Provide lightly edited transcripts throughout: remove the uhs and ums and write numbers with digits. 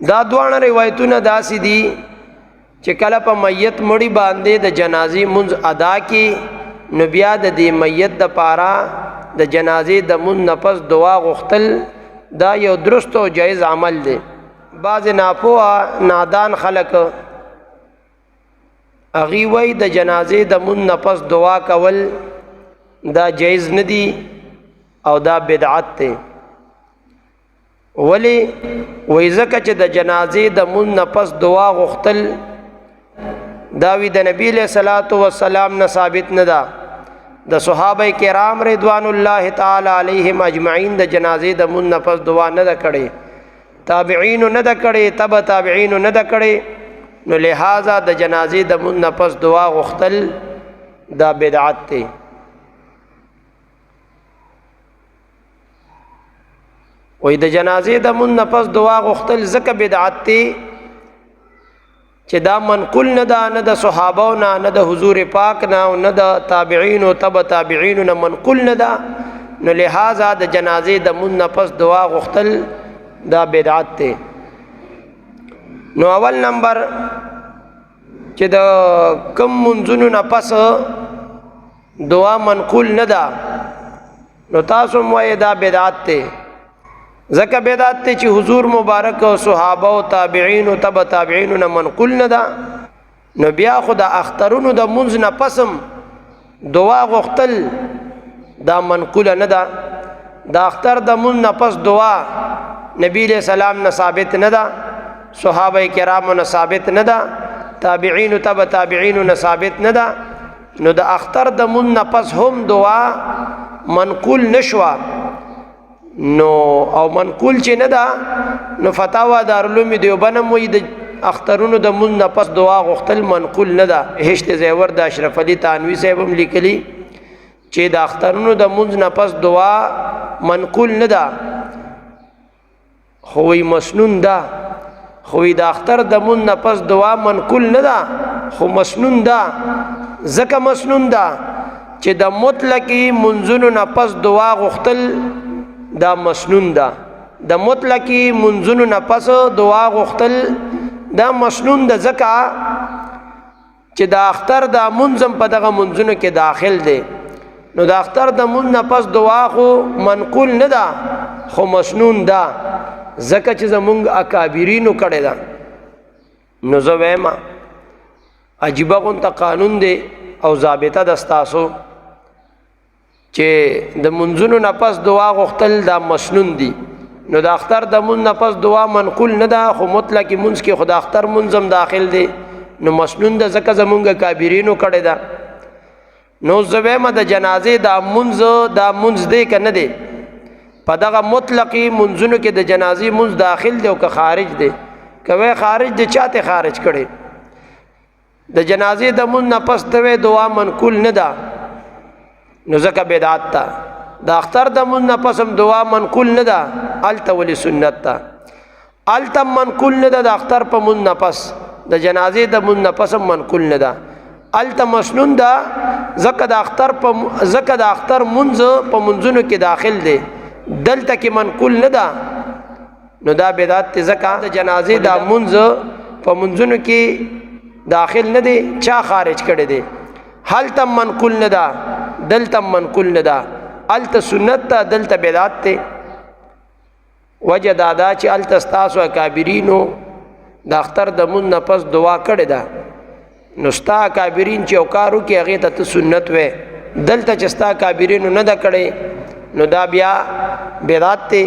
دا دوانه روایتونه داسې دي چې کله په میت مړی باندې د جنازې منځ ادا کی نو بیا د دې میت د پاره د جنازې د منځ نفس دعا غختل دا یو درست او جایز عمل دی. بعض ناپوه نادان خلق اغي وای د جنازې د منځ نفس دعا کول دا جایز ندی او دا بدعت دی. ولی وای زکه چې د جنازې د منځ نفس دعا غختل داوی د نبی له صلوات و سلام نه ثابت نه ده. د صحابه کرام رضوان الله تعالی علیهم اجمعین د جنازې د منځ نفس دعا نه ده کړې، تابعین نه ده کړې، تبع تابعین نه ده کړې، نو لہذا د جنازې د منځ نفس دعا غختل دا بدعت دی. وې د جنازې د منځ نفس دعا غختل زکه بدعت دی چې دا منقول نه ده، نه د صحابه نه، نه د حضور پاک نه، نه د تابعین او تبع تابعین نه منقول نه ده، نو لہذا د جنازې د منځ نفس دعا غختل دا بدعت دی. نو اول نمبر چې د کم منځونو نه پس دعا منقول نه ده نو تاسو موایې دا بدعت دی. زکه بدعت ته چې حضور مبارک او صحابه او تابعین او تبع تابعین نه منقول نه ده، نو بیا خدا اخترونو د منځ نه پسم دعا غختل دا منقول نه ده. دا اختر د منځ نه پس دعا نبی له سلام نه ثابت نه ده، صحابه کرامو نه ثابت نه ده، تابعین او تبع تابعین نه ثابت نه ده، نو د اختر د منځ نه پس هم دعا منقول نشوا. نو او منقول چې نه ده نو فتاوا دارالعلوم دیوبند وی د اخترونو د منځ نه پس دعا غختل منقول نه ده. هشت زیور د اشرف علي تانوی صاحب هم لیکلي چې د اخترونو د منځ نه پس دعا منقول نه ده، خو وی مسنون ده. خو د اختر د منځ نه پس دعا منقول نه ده خو مسنون ده. ځکه مسنون ده چې د مطلقي منځونو نه پس دعا غختل دا مسنون ده. د مطلقي منځونو نه پس دعا غختل دا مسنون ده، ځکه چې د اختر د منځم په دغه منځونو کې داخل دی. نو د اختر د منځ نه پس دعا خو منقول نه ده خو مسنون ده، ځکه چې زمونږ اکابرینو کړی ده. نو زه وایم عجیبه غونته قانون دی او ضابطه ده ستاسو چې د منځونو نه پس دعا غختل دا مسنون دي. نو د اختر د منځ نه پس دعا منقول نه ده خو مطلق منځ کې خدا اختر منځم داخل دی، نو مسنون ده ځکه زمونږ کابرینو کړی ده. نو زویمه د جنازې دا منځ دی که نه دی؟ په دغه مطلقي منځونو کې د جنازې منځ داخل دی او که خارج دی؟ که وی خارج دی چاته خارج کړي؟ د جنازې د منځ نه پس ته دعا منقول نه ده نو ځکه بدعت ده. د اختر د منځ نه پس هم دعا منقول نه ده، هلته ولې سنت ده. هلته منقول نه ده د اختر په منځ نه پس، د جنازې د منځ نه پس هم منقول نه ده، هلته مسنون ده. ځکه د اختر منځ په منځونو کې داخل دی، دلته کې منقول نه ده، نو دا بدعت دی. ځکه د جنازې د منځ په منځونو کې داخل نه دی، چا خارج کړی دی؟ هلته منقول نه ده، دلته منقول نه ده، هلته سنت ده، دلته بدعت دی. وجه دا ده چې هلته ستاسو اکابرینو د اختر د منځ نه پس دعا کړې ده، نو ستا اکابرین چې یو کار وکړي هغې ته ته سنت وې، دلته چې ستا اکابرینو نه ده کړې نو دا بیا بدعت دی.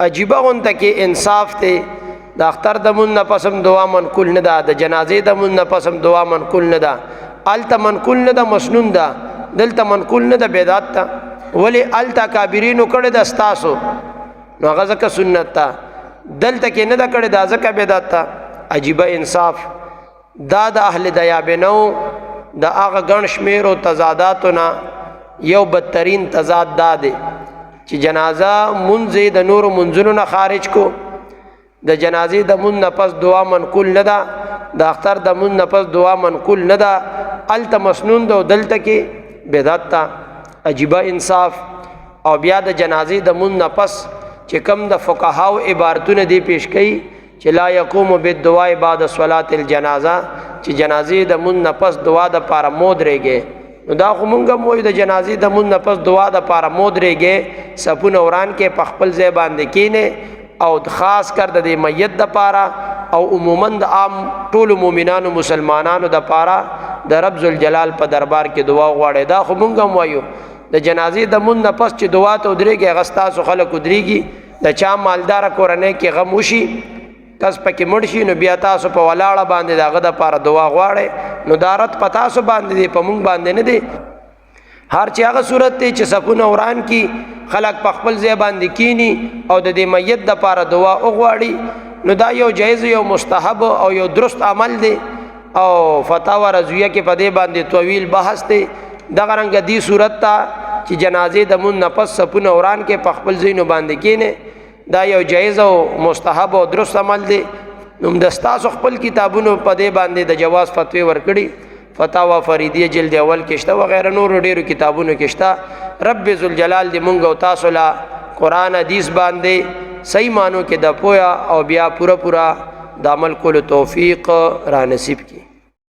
عجیبه غونته کې انصاف دی. د اختر د منځ نه پس هم دعا منقول نه ده، د جنازې د منځ نه پس هم دعا منقول نه ده. هلته منقول نه ده، مسنون ده، دلته منقول نه ده، بدعت ده. ولی هلته اکابرینو کړې ده ستاسو نو هغه ځکه سنت ده، دلته کې نه ده کړې ده ځکه بدعت ده. عجیبه انصاف. دا د اهل دیابنو د هغه ګڼ شمېرو تضاداتو نه یو بدترین تضاد دا دی چې جنازه منځ د نورو منځونو نه خارج کو، د جنازې د منځ نه پس دعا منقول نه ده، د اختر د منځ نه پس دعا منقول نه ده، هلته مسنون ده او دلته کې بدعت ده. عجیبه انصاف. او بیا د جنازې د منځ نه پس چې کم د فقهاو عبارتونه دی پیش کوي چې لا یقوم بالدعاء بعد صلاة الجنازه چې جنازې د مون نه پس دعا د پاره مودرېږي. نو دا خو مونږ هم وایو د جنازې د مون نه پس دعا د پاره مودرېږي، صفونه وران کې په خپل ځای باندې کینې او خاص کر د میت د پاره او عموما د عام ټول مؤمنانو مسلمانانو د پاره د رب ذوالجلال په دربار کې دعا غواړي. دا خو مونږ هم وایو د جنازې د مون نه پس چې دعا ته ودرېږي هغه ستاسو خلک ودرېږي. د چا مالدار کورنۍ کې غم وشي کس پکې مړ شي نو بیا تاسو په ولاړه باندې د هغه دپاره دعا غواړئ، نو دارت په تاسو باندې دی، په مونږ باندې نه دی. هر چې هغه صورت دی چې صفونه وران کی خلک په خپل ځای باندې کینی او د دې میت دپاره دعا وغواړي، نو دا یو جایز یو مستحب او یو درست عمل دی. او فتاوا رضویه کې په دې باندې طویل بحث دی. دغه رنګه دی صورت ته چې جنازې د مون نه پس صفونه وران کې په خپل ځینو باندې کینې، دا یو جایز او مستحب او درست عمل دی. نو د ستاسو خپل کتابونو په دې باندې د جواز فتوی ورکړي، فتاوا فریدیه جلد اول کې شته وغیرہ نور ډیرو کتابونو کې شته. رب ذوالجلال دې مونږ او تاسو لا قرآن حدیث باندې صحیح معنو کې د پویا او بیا پورا د عمل کولو توفیق را نصیب کړي.